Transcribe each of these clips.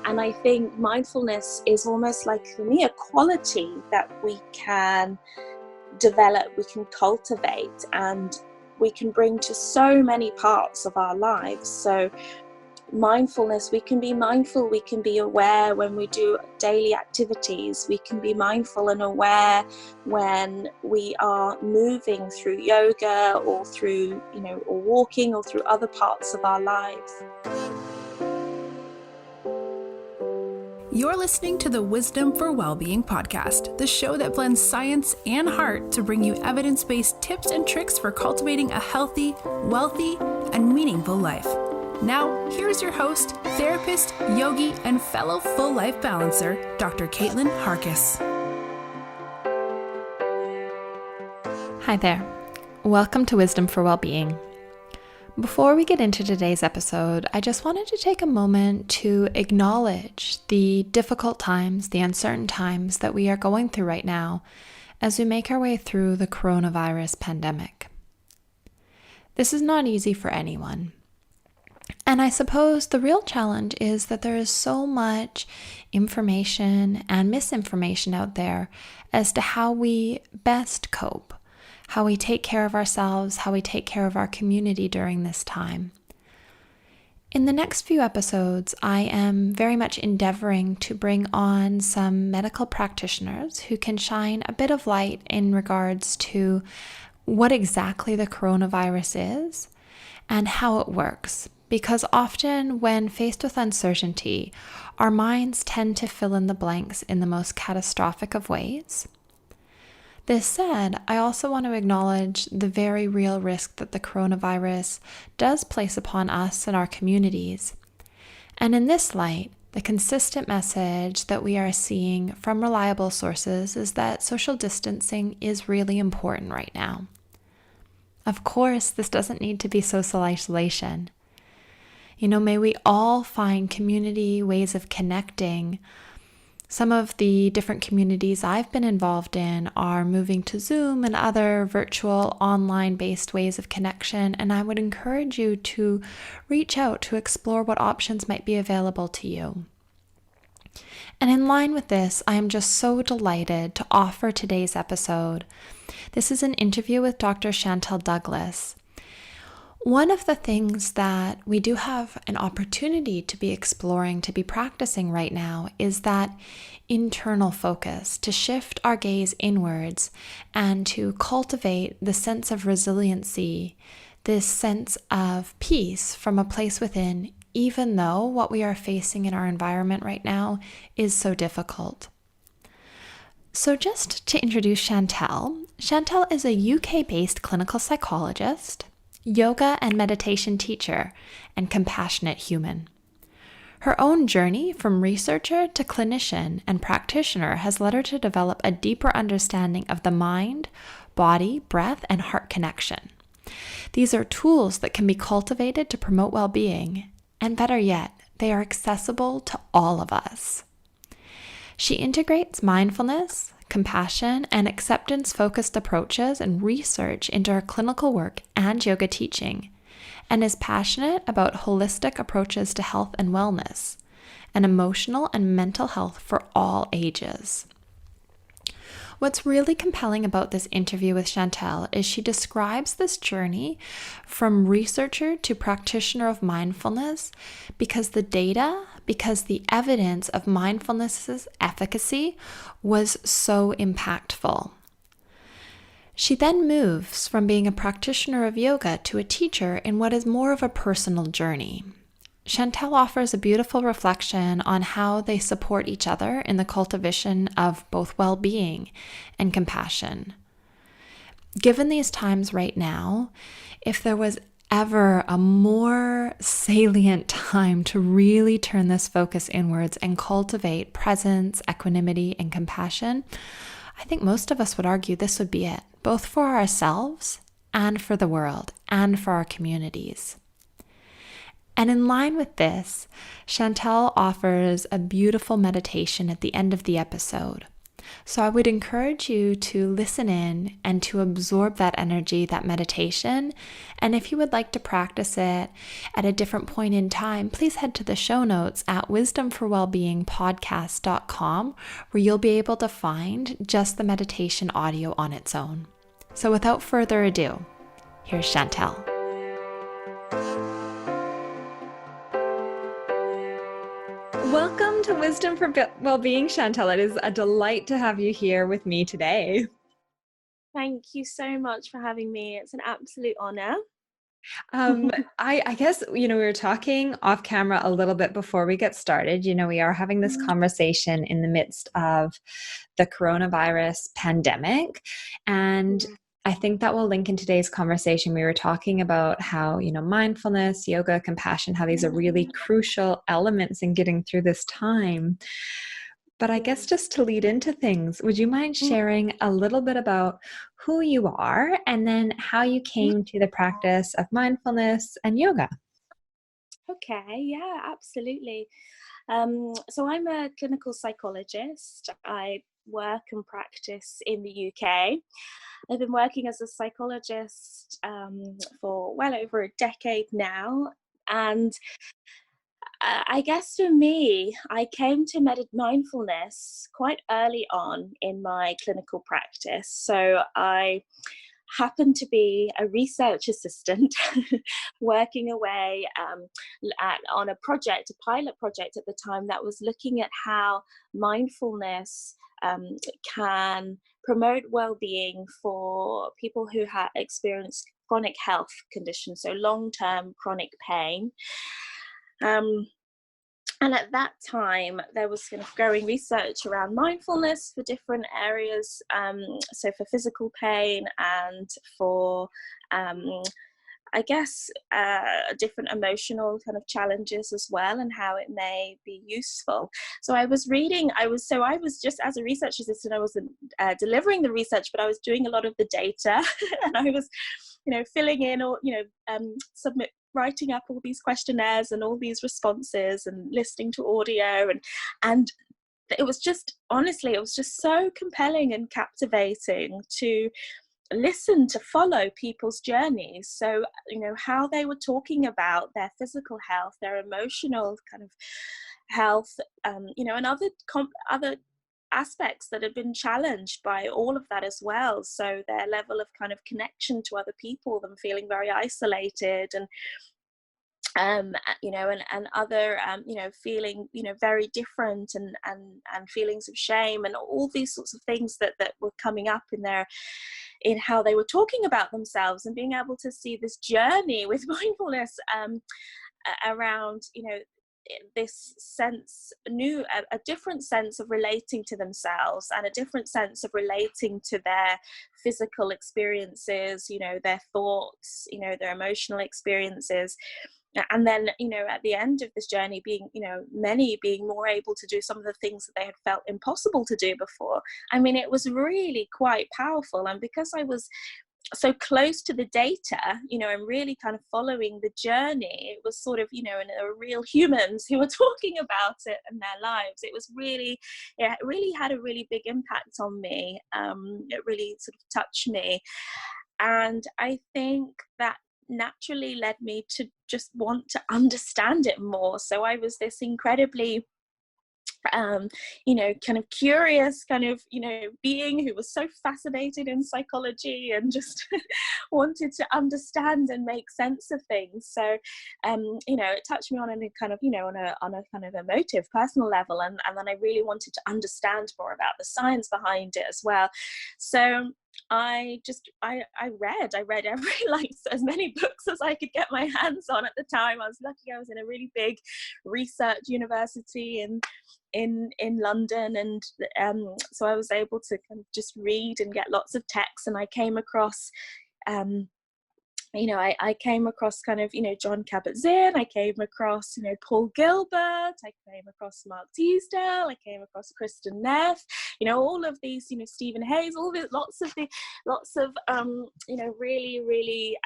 And I think mindfulness is almost like, for me, a quality that we can develop, we can cultivate, and we can bring to so many parts of our lives. So mindfulness, we can be mindful, we can be aware when we do daily activities, we can be mindful and aware when we are moving through yoga or through, or walking or through other parts of our lives. You're listening to the Wisdom for Wellbeing podcast, the show that blends science and heart to bring you evidence-based tips and tricks for cultivating a healthy, wealthy, and meaningful life. Now, here's your host, therapist, yogi, and fellow full life balancer, Dr. Caitlin Harkis. Hi there. Welcome to Wisdom for Wellbeing. Before we get into today's episode, I just wanted to take a moment to acknowledge the difficult times, the uncertain times that we are going through right now as we make our way through the coronavirus pandemic. This is not easy for anyone. And I suppose the real challenge is that there is so much information and misinformation out there as to how we best cope, how we take care of ourselves, how we take care of our community during this time. In the next few episodes, I am very much endeavoring to bring on some medical practitioners who can shine a bit of light in regards to what exactly the coronavirus is and how it works. Because often when faced with uncertainty, our minds tend to fill in the blanks in the most catastrophic of ways. This said, I also want to acknowledge the very real risk that the coronavirus does place upon us and our communities. And in this light, the consistent message that we are seeing from reliable sources is that social distancing is really important right now. Of course, this doesn't need to be social isolation. May we all find community ways of connecting. Some of the different communities I've been involved in are moving to Zoom and other virtual online-based ways of connection, and I would encourage you to reach out to explore what options might be available to you. And in line with this, I am just so delighted to offer today's episode. This is an interview with Dr. Chantell Douglas. One of the things that we do have an opportunity to be exploring, to be practicing right now, is that internal focus, to shift our gaze inwards and to cultivate the sense of resiliency, this sense of peace from a place within, even though what we are facing in our environment right now is so difficult. So just to introduce Chantell is a UK-based clinical psychologist, yoga and meditation teacher, and compassionate human. Her own journey from researcher to clinician and practitioner has led her to develop a deeper understanding of the mind, body, breath, and heart connection. These are tools that can be cultivated to promote well-being, and better yet, they are accessible to all of us. She integrates mindfulness, compassion, and acceptance-focused approaches and research into her clinical work and yoga teaching, and is passionate about holistic approaches to health and wellness, and emotional and mental health for all ages. What's really compelling about this interview with Chantell is she describes this journey from researcher to practitioner of mindfulness because the evidence of mindfulness's efficacy was so impactful. She then moves from being a practitioner of yoga to a teacher in what is more of a personal journey. Chantell offers a beautiful reflection on how they support each other in the cultivation of both well-being and compassion. Given these times right now, if there was ever a more salient time to really turn this focus inwards and cultivate presence, equanimity, and compassion, I think most of us would argue this would be it, both for ourselves and for the world and for our communities. And in line with this, Chantell offers a beautiful meditation at the end of the episode. So I would encourage you to listen in and to absorb that energy, that meditation. And if you would like to practice it at a different point in time, please head to the show notes at wisdomforwellbeingpodcast.com, where you'll be able to find just the meditation audio on its own. So without further ado, here's Chantell. Welcome to Wisdom for Wellbeing, Chantell. It is a delight to have you here with me today. Thank you so much for having me. It's an absolute honor. I guess, we were talking off camera a little bit before we get started. We are having this conversation in the midst of the coronavirus pandemic. And I think that will link in today's conversation. We were talking about how, mindfulness, yoga, compassion, how these are really crucial elements in getting through this time. But I guess just to lead into things, would you mind sharing a little bit about who you are and then how you came to the practice of mindfulness and yoga? Okay, yeah, absolutely. So I'm a clinical psychologist. I work and practice in the UK. I've been working as a psychologist for well over a decade now. And I guess for me, I came to mindfulness quite early on in my clinical practice. So I happened to be a research assistant working away on a pilot project at the time that was looking at how mindfulness can promote well-being for people who have experienced chronic health conditions, so long-term chronic pain. And at that time, there was kind of growing research around mindfulness for different areas. So for physical pain and for, I guess, different emotional kind of challenges as well, and how it may be useful. So I was just, as a research assistant, I wasn't delivering the research, but I was doing a lot of the data and I was, filling in or, writing up all these questionnaires and all these responses and listening to audio and it was just, honestly, it was just so compelling and captivating to listen, to follow people's journeys. So, how they were talking about their physical health, their emotional kind of health, and other aspects that had been challenged by all of that as well. So their level of kind of connection to other people, them feeling very isolated and and other feeling very different and feelings of shame and all these sorts of things that were coming up in how they were talking about themselves, and being able to see this journey with mindfulness around this sense, a different sense of relating to themselves and a different sense of relating to their physical experiences, their thoughts, their emotional experiences. And then, at the end of this journey, being, many being more able to do some of the things that they had felt impossible to do before. I mean, it was really quite powerful. And because I was so close to the data, and really kind of following the journey, it was sort of, and real humans who were talking about it in their lives. It was really, it really had a really big impact on me. It really sort of touched me. And I think that naturally led me to just want to understand it more. So I was this incredibly kind of curious kind of, being who was so fascinated in psychology and just wanted to understand and make sense of things. So, it touched me on a kind of, on a kind of emotive, personal level. And then I really wanted to understand more about the science behind it as well. So I read every, as many books as I could get my hands on at the time. I was lucky I was in a really big research university in London, and so I was able to kind of just read and get lots of texts, and I came across I came across kind of, John Kabat-Zinn, I came across, Paul Gilbert, I came across Mark Teasdale, I came across Kristen Neff, all of these, Stephen Hayes, all the lots of really, really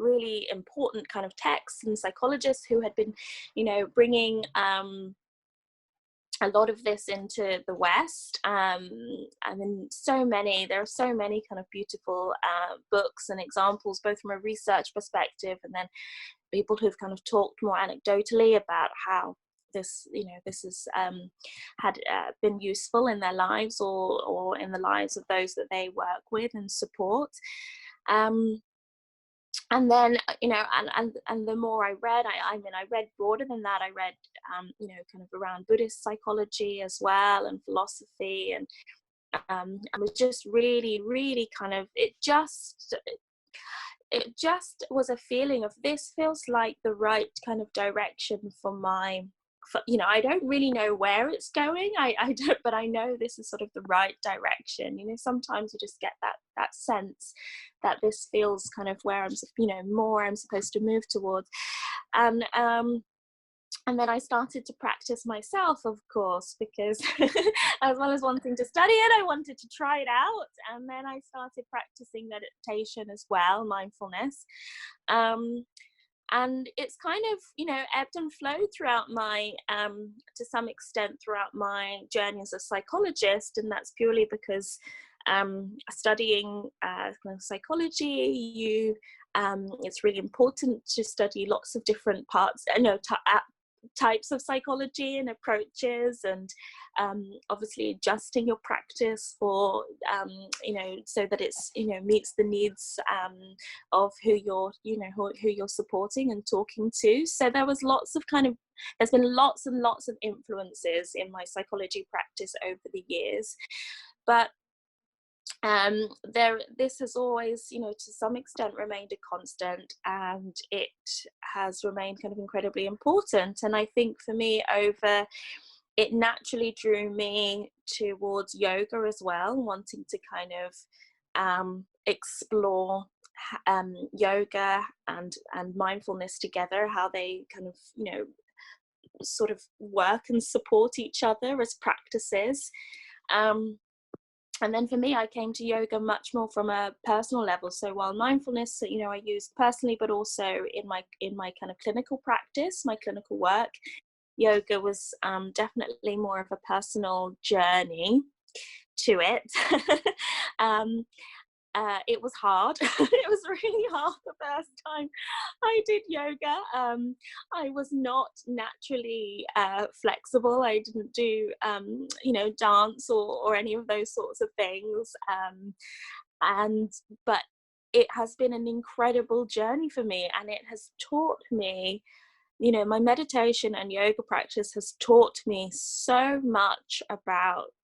really important kind of texts and psychologists who had been, bringing a lot of this into the West. I mean, there are so many kind of beautiful books and examples, both from a research perspective and then people who've kind of talked more anecdotally about how this has had been useful in their lives or in the lives of those that they work with and support. And then, and the more I read, I read broader than that. I read, kind of around Buddhist psychology as well, and philosophy, and I was just really, really kind of, it just was a feeling of, this feels like the right kind of direction I don't really know where it's going. I don't, but I know this is sort of the right direction. Sometimes you just get that sense that this feels kind of where I'm supposed to move towards. And then I started to practice myself, of course, because as well as wanting to study it, I wanted to try it out. And then I started practicing meditation as well, mindfulness. And it's kind of, ebbed and flowed throughout my, to some extent, throughout my journey as a psychologist. And that's purely because studying kind of psychology, it's really important to study lots of different parts, types of psychology and approaches, and obviously adjusting your practice for so that it's meets the needs of who you're supporting and talking to. So there's been lots and lots of influences in my psychology practice over the years, but this has always, to some extent remained a constant, and it has remained kind of incredibly important. And I think for me, it naturally drew me towards yoga as well, wanting to kind of explore yoga and mindfulness together, how they kind of sort of work and support each other as practices. And then for me, I came to yoga much more from a personal level. So while mindfulness, I used personally, but also in my kind of clinical practice, my clinical work, yoga was definitely more of a personal journey to it. It was hard. It was really hard the first time I did yoga. I was not naturally flexible. I didn't do, dance or any of those sorts of things. But it has been an incredible journey for me, and it has taught me, my meditation and yoga practice has taught me so much about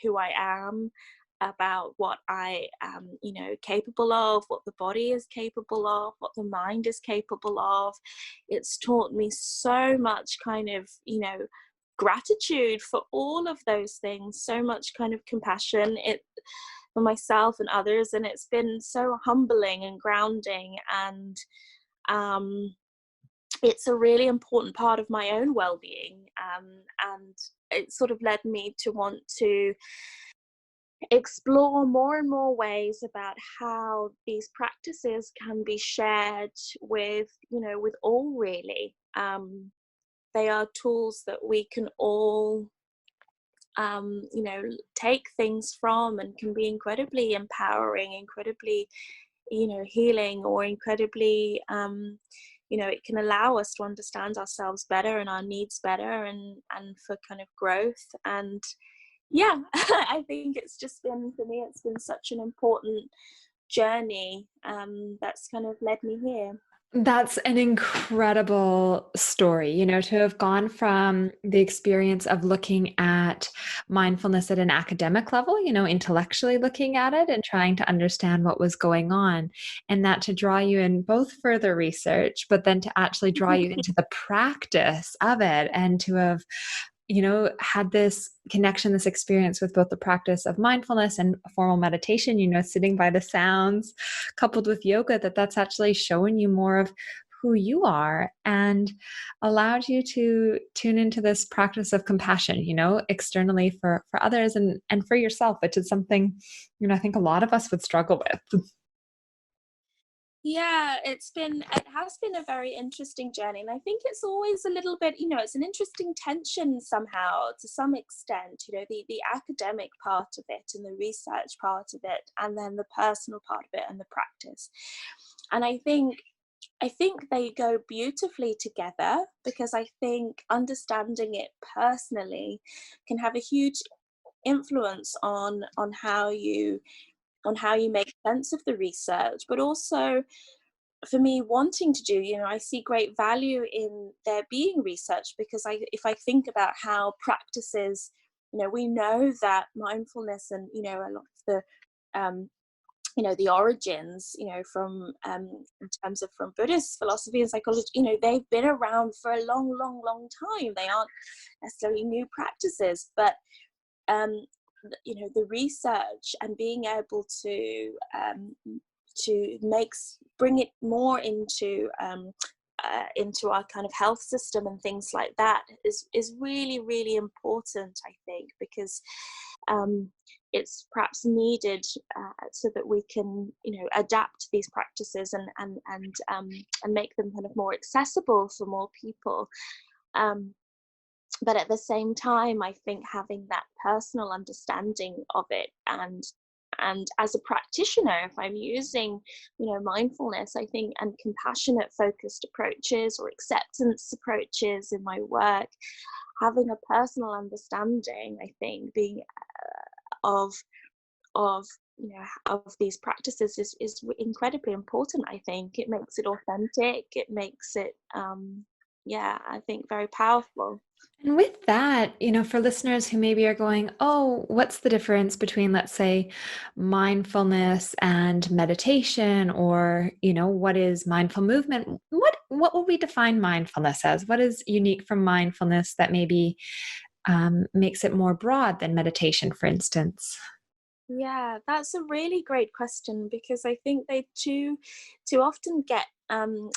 who I am, about what I am, capable of, what the body is capable of, what the mind is capable of. It's taught me so much kind of, gratitude for all of those things, so much kind of compassion for myself and others. And it's been so humbling and grounding, and it's a really important part of my own well-being. And it sort of led me to want to explore more and more ways about how these practices can be shared with all, really. They are tools that we can all take things from, and can be incredibly empowering, incredibly healing, or incredibly it can allow us to understand ourselves better and our needs better, and for kind of growth. And I think it's just been, for me, it's been such an important journey that's kind of led me here. That's an incredible story, to have gone from the experience of looking at mindfulness at an academic level, intellectually looking at it and trying to understand what was going on, and that to draw you in both further research, but then to actually draw you into the practice of it, and to have had this connection, this experience with both the practice of mindfulness and formal meditation, sitting by the sounds, coupled with yoga, that's actually showing you more of who you are, and allowed you to tune into this practice of compassion, externally for others and for yourself, which is something, I think a lot of us would struggle with. Yeah, it has been a very interesting journey. And I think it's always a little bit, it's an interesting tension somehow to some extent, the academic part of it and the research part of it, and then the personal part of it and the practice. And I think they go beautifully together, because I think understanding it personally can have a huge influence on how you make sense of the research, but also for me wanting to do, I see great value in there being research, because if I think about how practices, we know that mindfulness and, a lot of the, the origins, from in terms of from Buddhist philosophy and psychology, they've been around for a long, long, long time. They aren't necessarily new practices, but the research and being able to bring it more into our kind of health system and things like that is really, really important, I think, because it's perhaps needed so that we can, adapt these practices and make them kind of more accessible for more people. But at the same time, I think having that personal understanding of it, and as a practitioner, if I'm using, mindfulness, I think, and compassionate focused approaches or acceptance approaches in my work, having a personal understanding, I think, being of these practices is incredibly important. I think it makes it authentic. It makes it, I think, very powerful. And with that, for listeners who maybe are going, oh, what's the difference between, let's say, mindfulness and meditation, or, what is mindful movement? What will we define mindfulness as? What is unique from mindfulness that maybe makes it more broad than meditation, for instance? Yeah, that's a really great question, because I think they too often get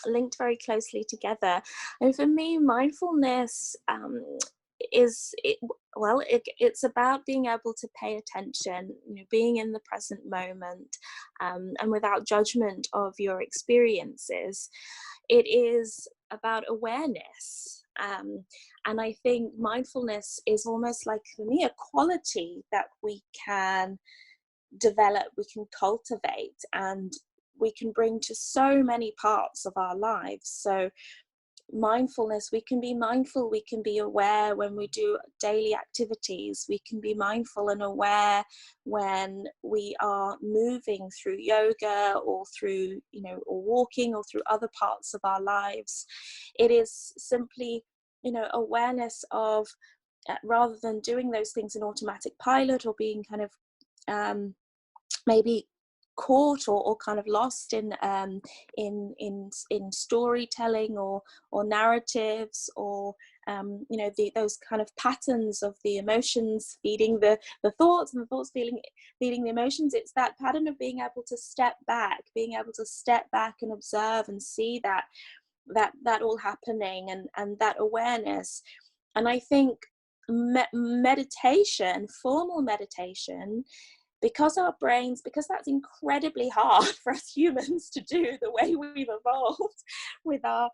linked very closely together. And for me, mindfulness it's about being able to pay attention, being in the present moment, and without judgment of your experiences. It is about awareness. And I think mindfulness is almost like, for me, a quality that we can develop, we can cultivate, and we can bring to so many parts of our lives. So mindfulness, we can be mindful, we can be aware when we do daily activities, we can be mindful and aware when we are moving through yoga or through, or walking or through other parts of our lives. It is simply, awareness of, rather than doing those things in automatic pilot, or being kind of maybe caught or kind of lost in storytelling or narratives, or those kind of patterns of the emotions feeding the thoughts, and the thoughts feeding the emotions. It's that pattern of being able to step back and observe and see that all happening, and that awareness. And I think meditation, formal meditation, because that's incredibly hard for us humans to do, the way we've evolved with our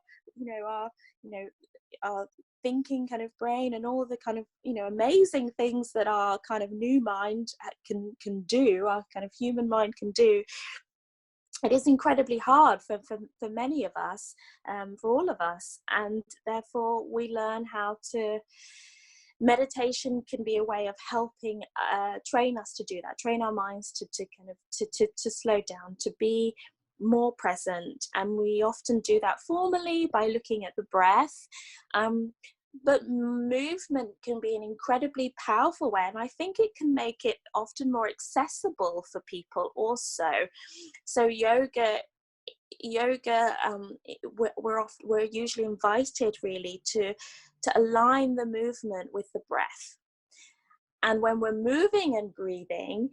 thinking kind of brain, and all the kind of, amazing things that our kind of new mind can do, our kind of human mind can do. It is incredibly hard for many of us, for all of us, and therefore we learn how to. Meditation can be a way of helping train us to do that, train our minds to kind of to slow down, to be more present. And we often do that formally by looking at the breath. But movement can be an incredibly powerful way, and I think it can make it often more accessible for people also. So yoga, we're usually invited really to align the movement with the breath. And when we're moving and breathing,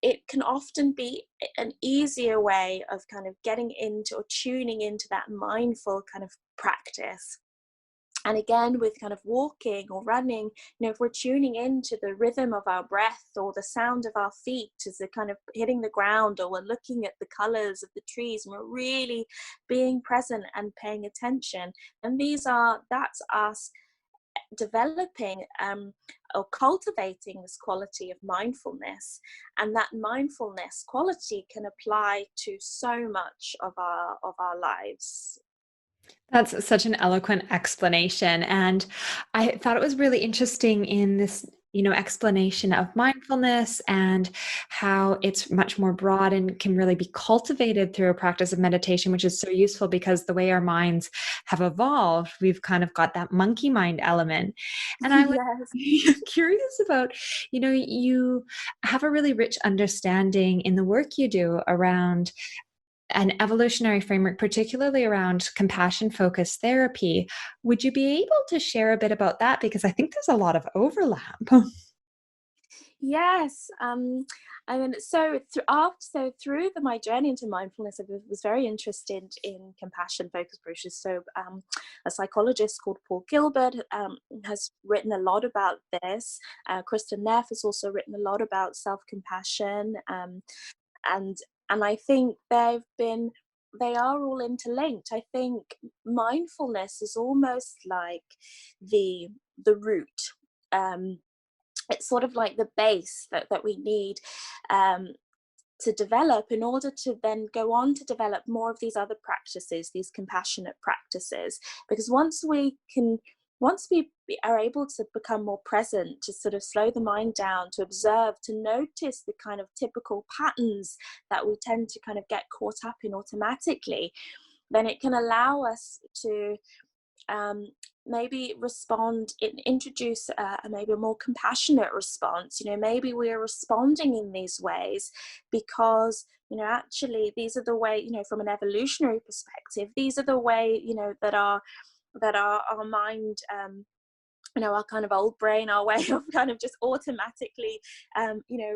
it can often be an easier way of kind of getting into or tuning into that mindful kind of practice. And again, with kind of walking or running, if we're tuning into the rhythm of our breath or the sound of our feet as they're kind of hitting the ground, or we're looking at the colors of the trees and we're really being present and paying attention, and that's us developing or cultivating this quality of mindfulness. And that mindfulness quality can apply to so much of our lives. That's such an eloquent explanation. And I thought it was really interesting in this, explanation of mindfulness and how it's much more broad and can really be cultivated through a practice of meditation, which is so useful because the way our minds have evolved, we've kind of got that monkey mind element. And I was Yes. curious about, you have a really rich understanding in the work you do around an evolutionary framework, particularly around compassion focused therapy. Would you be able to share a bit about that? Because I think there's a lot of overlap. Yes. I mean, through my journey into mindfulness, I was very interested in compassion focused approaches. So, a psychologist called Paul Gilbert has written a lot about this. Kristen Neff has also written a lot about self compassion, and I think they are all interlinked. I think mindfulness is almost like the root. It's sort of like the base that we need to develop in order to then go on to develop more of these other practices, these compassionate practices. Because once we are able to become more present, to sort of slow the mind down, to observe, to notice the kind of typical patterns that we tend to kind of get caught up in automatically, then it can allow us to maybe introduce maybe a more compassionate response. Maybe we're responding in these ways because actually these are the way, from an evolutionary perspective, these are the way that our mind, our kind of old brain, our way of kind of just automatically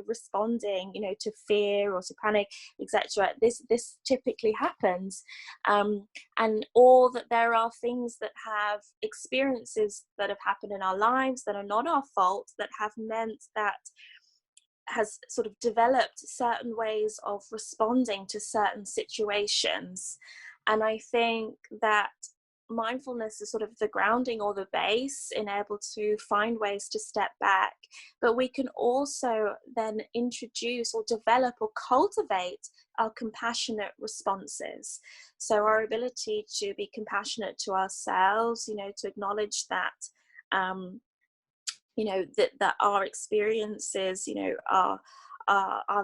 responding to fear or to panic, etc. This typically happens, and all that there are things that have experiences that have happened in our lives that are not our fault, that have meant that has sort of developed certain ways of responding to certain situations. And I think that mindfulness is sort of the grounding or the base in able to find ways to step back, but we can also then introduce or develop or cultivate our compassionate responses. So our ability to be compassionate to ourselves, to acknowledge that that our experiences are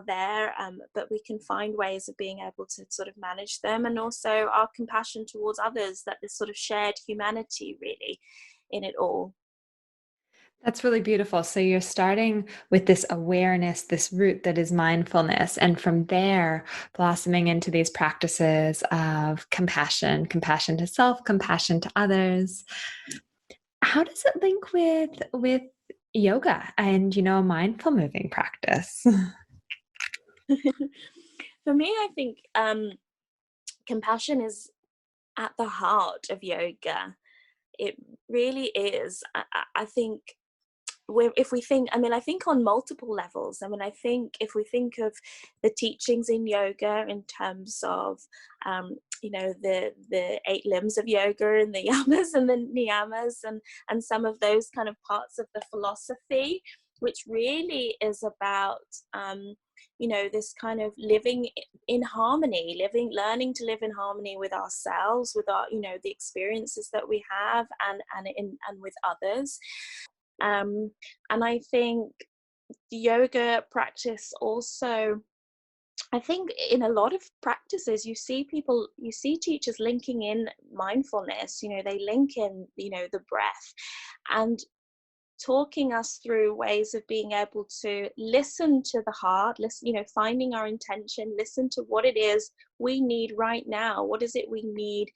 there, but we can find ways of being able to sort of manage them, and also our compassion towards others, that this sort of shared humanity really in it all. That's really beautiful. So you're starting with this awareness, this root that is mindfulness, and from there blossoming into these practices of compassion, compassion to self, compassion to others. How does it link with yoga and, a mindful moving practice? For me, I think compassion is at the heart of yoga. It really is. I think if we think, I think on multiple levels. I think if we think of the teachings in yoga in terms of the 8 limbs of yoga and the yamas and the niyamas, and some of those kind of parts of the philosophy, which really is about this kind of living in harmony, learning to live in harmony with ourselves, with our the experiences that we have, and with others. And I think the yoga practice also, I think in a lot of practices you see teachers linking in mindfulness. They link in the breath, and talking us through ways of being able to listen to the heart, finding our intention, listen to what it is we need right now. What is it we need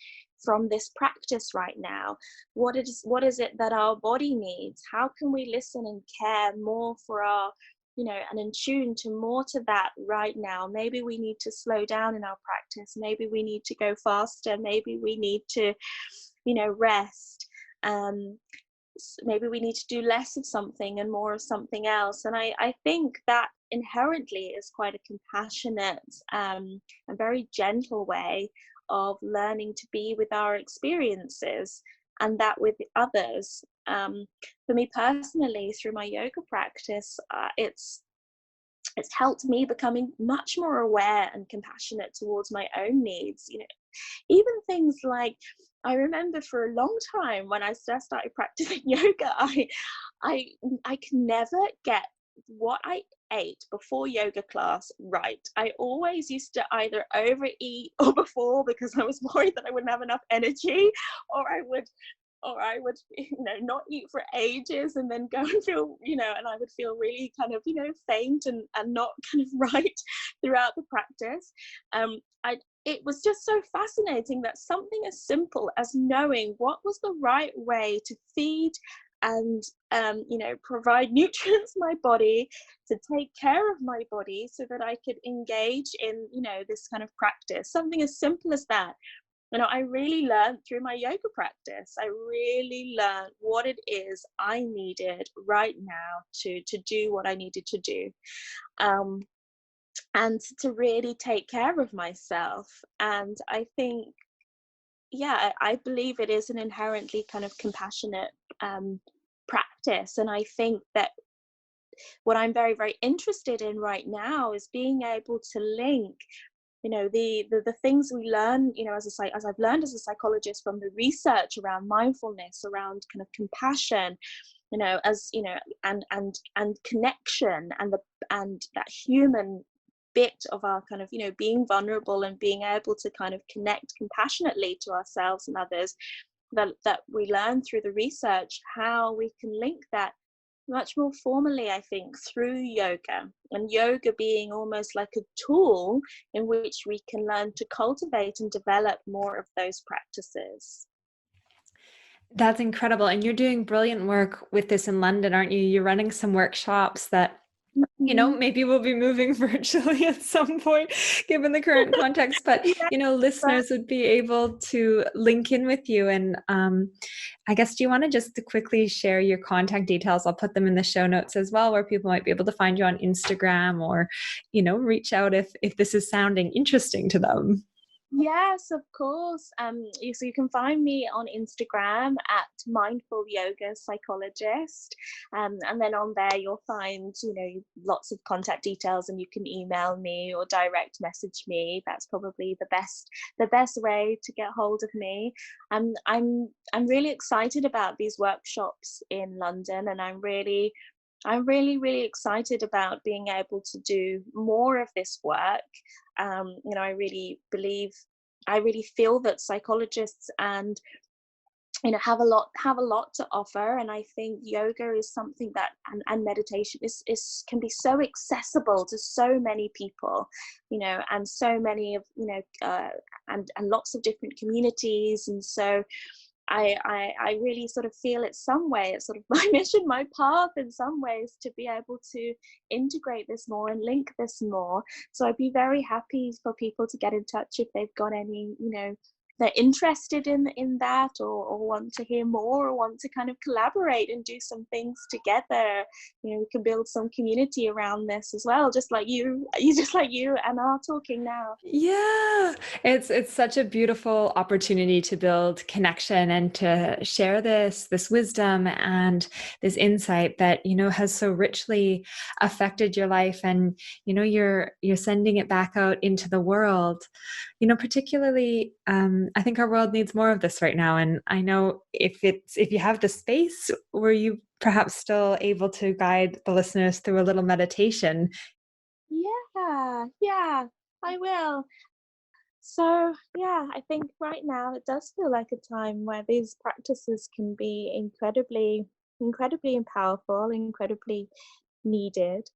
from this practice right now? What is it that our body needs? How can we listen and care more for our, and in tune to more to that right now? Maybe we need to slow down in our practice. Maybe we need to go faster. Maybe we need to, rest. Maybe we need to do less of something and more of something else. And I think that inherently is quite a compassionate and very gentle way of learning to be with our experiences, and that with others. For me personally, through my yoga practice, it's helped me becoming much more aware and compassionate towards my own needs. Even things like, I remember for a long time when I first started practicing yoga, I could never get what I ate before yoga class right. I always used to either overeat or before, because I was worried that I wouldn't have enough energy, or I would not eat for ages and then go and feel, and I would feel really kind of, faint and not kind of right throughout the practice. It was just so fascinating that something as simple as knowing what was the right way to feed and provide nutrients to my body, to take care of my body so that I could engage in this kind of practice, something as simple as that. I really learned through my yoga practice. I really learned what it is I needed right now to do what I needed to do, and to really take care of myself. And I think, I believe it is an inherently kind of compassionate practice. And I think that what I'm very, very interested in right now is being able to link the things we learn, as I've learned as a psychologist from the research around mindfulness, around kind of compassion, and connection, and that human bit of our kind of being vulnerable and being able to kind of connect compassionately to ourselves and others, that we learn through the research, how we can link that much more formally, I think, through yoga, and yoga being almost like a tool in which we can learn to cultivate and develop more of those practices. That's incredible. And you're doing brilliant work with this in London, aren't you? You're running some workshops that maybe we'll be moving virtually at some point, given the current context, but, listeners would be able to link in with you. And I guess, do you want to just quickly share your contact details? I'll put them in the show notes as well, where people might be able to find you on Instagram, or, reach out if this is sounding interesting to them. Yes, of course. So you can find me on Instagram at Mindful Yoga Psychologist, and then on there you'll find lots of contact details, and you can email me or direct message me. That's probably the best way to get hold of me. I'm really excited about these workshops in London, and I'm really, really excited about being able to do more of this work. I really feel that psychologists and have a lot to offer, and I think yoga is something that, and meditation can be so accessible to so many people, and so many of and lots of different communities. And so I really sort of feel it's sort of my mission, my path in some ways, to be able to integrate this more and link this more. So I'd be very happy for people to get in touch if they've got any, they're interested in that, or want to hear more, or want to kind of collaborate and do some things together. We can build some community around this as well, just like you and are talking now. Yeah, it's such a beautiful opportunity to build connection and to share this wisdom and this insight that has so richly affected your life, and you're sending it back out into the world. Particularly, I think our world needs more of this right now. And I know if you have the space, were you perhaps still able to guide the listeners through a little meditation? Yeah, I will. So I think right now it does feel like a time where these practices can be incredibly powerful, incredibly needed.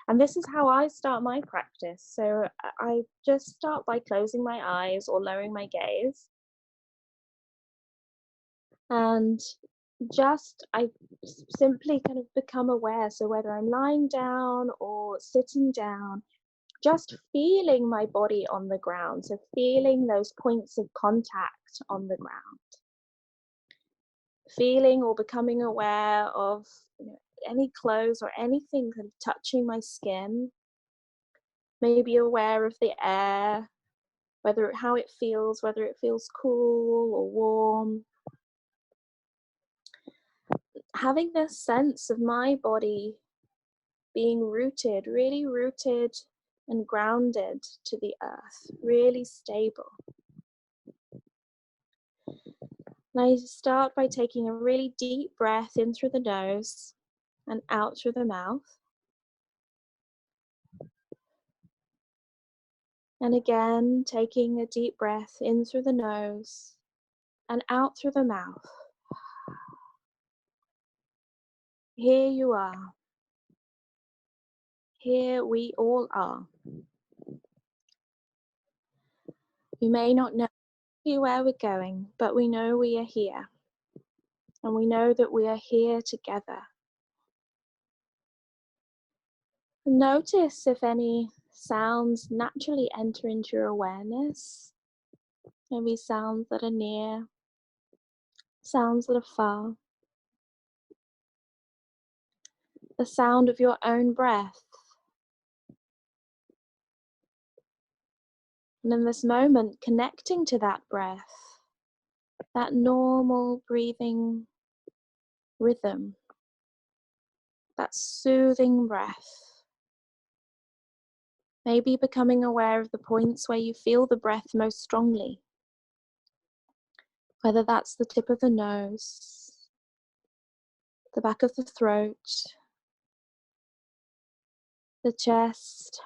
And this is how I start my practice. So I just start by closing my eyes or lowering my gaze, and I simply kind of become aware. So whether I'm lying down or sitting down, just feeling my body on the ground. So feeling those points of contact on the ground. feeling or becoming aware of any clothes or anything kind of touching my skin. Maybe aware of the air, how it feels, whether it feels cool or warm. Having this sense of my body being rooted, really rooted and grounded to the earth, really stable. And I start by taking a really deep breath in through the nose and out through the mouth. And again, taking a deep breath in through the nose and out through the mouth. Here you are. Here we all are. We may not know where we're going, but we know we are here. And we know that we are here together. Notice if any sounds naturally enter into your awareness. Maybe sounds that are near, sounds that are far. The sound of your own breath. And in this moment, connecting to that breath, that normal breathing rhythm, that soothing breath. Maybe becoming aware of the points where you feel the breath most strongly. Whether that's the tip of the nose, the back of the throat, the chest,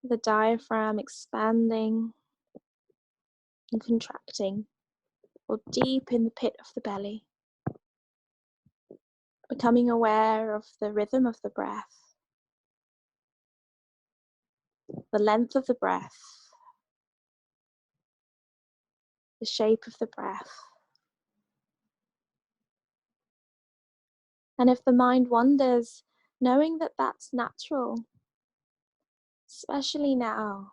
the diaphragm expanding and contracting, or deep in the pit of the belly. Becoming aware of the rhythm of the breath, the length of the breath, the shape of the breath. And if the mind wanders, knowing that that's natural, especially now,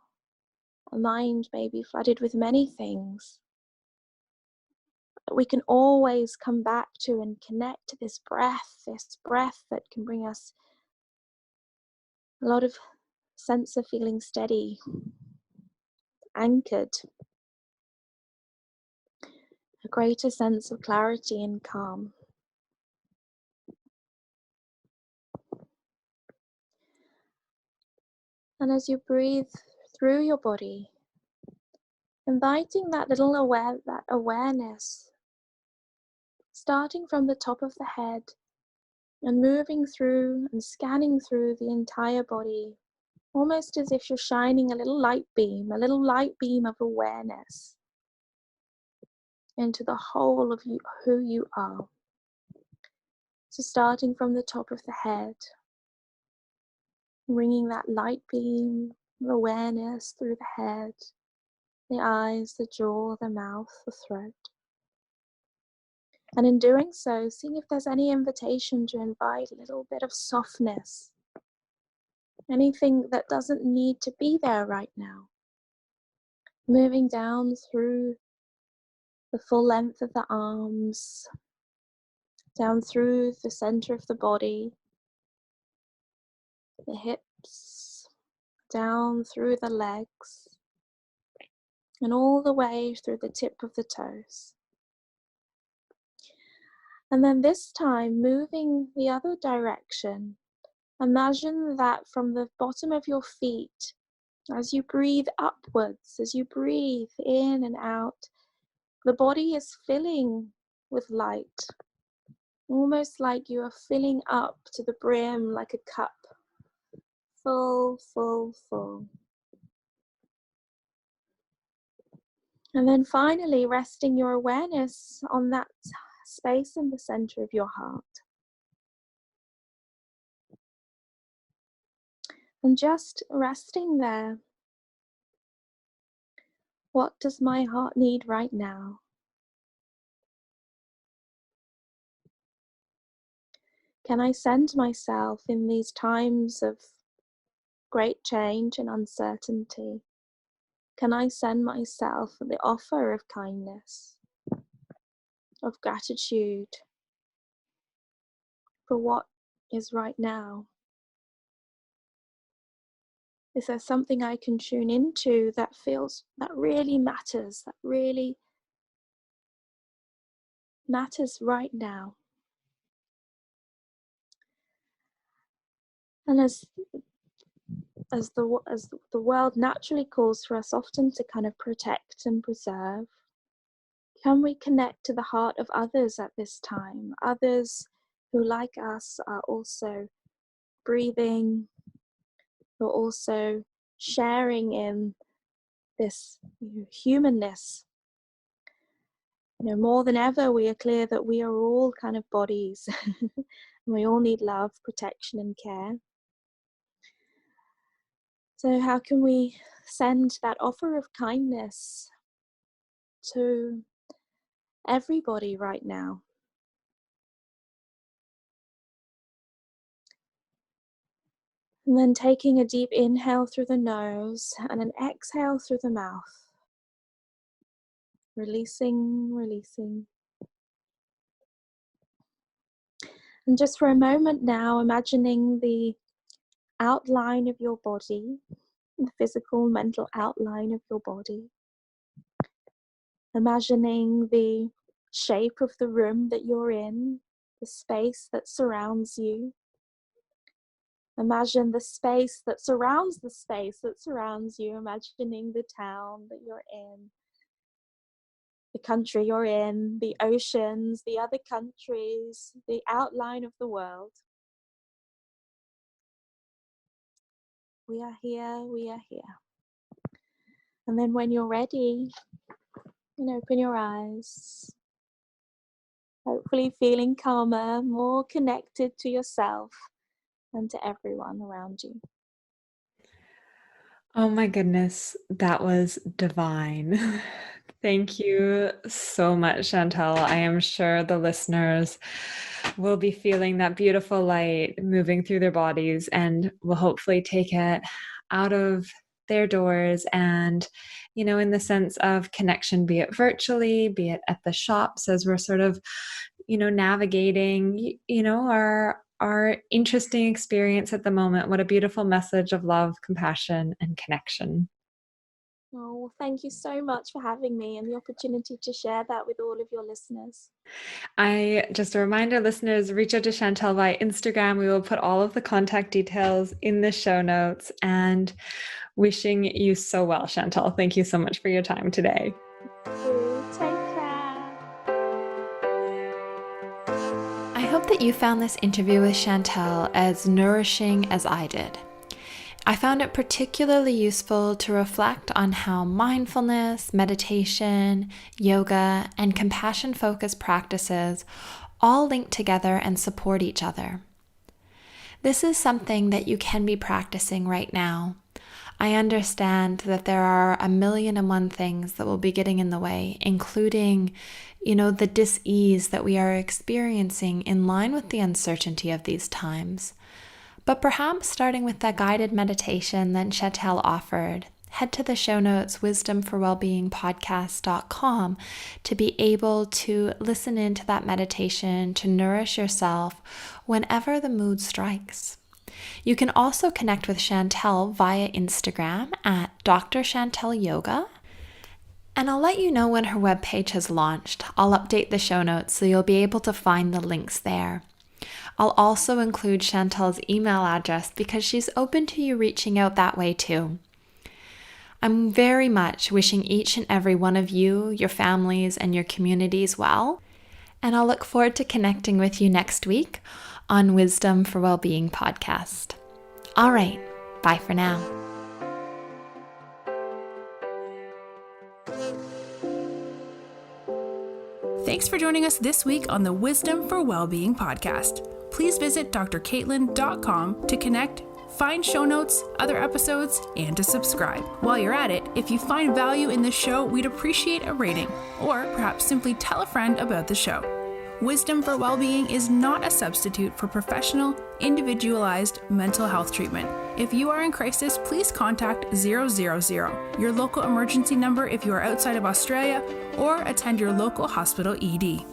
a mind may be flooded with many things, but we can always come back to and connect to this breath that can bring us a lot of sense of feeling steady, anchored, a greater sense of clarity and calm. And as you breathe through your body, inviting that awareness, starting from the top of the head and moving through and scanning through the entire body, almost as if you're shining a little light beam of awareness into the whole of you, who you are. So starting from the top of the head, bringing that light beam of awareness through the head, the eyes, the jaw, the mouth, the throat. And in doing so, seeing if there's any invitation to invite a little bit of softness, anything that doesn't need to be there right now. Moving down through the full length of the arms, down through the center of the body, the hips, down through the legs, and all the way through the tip of the toes. And then this time, moving the other direction, imagine that from the bottom of your feet, as you breathe upwards, as you breathe in and out, the body is filling with light, almost like you are filling up to the brim like a cup, full, full, full. And then finally, resting your awareness on that space in the center of your heart. And just resting there. What does my heart need right now? Can I send myself in these times of great change and uncertainty? Can I send myself the offer of kindness? of gratitude for what is right now? Is there something I can tune into that really matters, that really matters right now? And as the world naturally calls for us often to kind of protect and preserve, can we connect to the heart of others at this time? Others who, like us, are also breathing, who are also sharing in this humanness. More than ever, we are clear that we are all kind of bodies and we all need love, protection, and care. So how can we send that offer of kindness to everybody right now? And then taking a deep inhale through the nose and an exhale through the mouth. Releasing, releasing. And just for a moment now, imagining the outline of your body, the physical, mental outline of your body. Imagining the shape of the room that you're in, the space that surrounds you. Imagine the space that surrounds the space that surrounds you, imagining the town that you're in, the country you're in, the oceans, the other countries, the outline of the world. We are here, we are here. And then when you're ready, open your eyes, hopefully feeling calmer, more connected to yourself and to everyone around you. Oh my goodness, that was divine. Thank you so much, Chantell. I am sure the listeners will be feeling that beautiful light moving through their bodies and will hopefully take it out of their doors and, in the sense of connection, be it virtually, be it at the shops as we're sort of, navigating, our interesting experience at the moment. What a beautiful message of love, compassion, and connection. Oh, well, thank you so much for having me and the opportunity to share that with all of your listeners. Just a reminder, listeners, reach out to Chantell via Instagram. We will put all of the contact details in the show notes, and wishing you so well, Chantell. Thank you so much for your time today. Take care. I hope that you found this interview with Chantell as nourishing as I did. I found it particularly useful to reflect on how mindfulness, meditation, yoga, and compassion-focused practices all link together and support each other. This is something that you can be practicing right now. I understand that there are 1,000,001 things that will be getting in the way, including, the dis-ease that we are experiencing in line with the uncertainty of these times. But perhaps starting with that guided meditation that Chantell offered, head to the show notes, wisdomforwellbeingpodcast.com, to be able to listen into that meditation to nourish yourself whenever the mood strikes. You can also connect with Chantell via Instagram at Dr. Chantell Yoga. And I'll let you know when her webpage has launched. I'll update the show notes so you'll be able to find the links there. I'll also include Chantell's email address because she's open to you reaching out that way too. I'm very much wishing each and every one of you, your families, and your communities well. And I'll look forward to connecting with you next week on Wisdom for Wellbeing podcast. All right, bye for now. Thanks for joining us this week on the Wisdom for Wellbeing podcast. Please visit drcaitlin.com to connect, find show notes, other episodes, and to subscribe. While you're at it, if you find value in this show, we'd appreciate a rating, or perhaps simply tell a friend about the show. Wisdom for Wellbeing is not a substitute for professional, individualized mental health treatment. If you are in crisis, please contact 000, your local emergency number if you are outside of Australia, or attend your local hospital ED.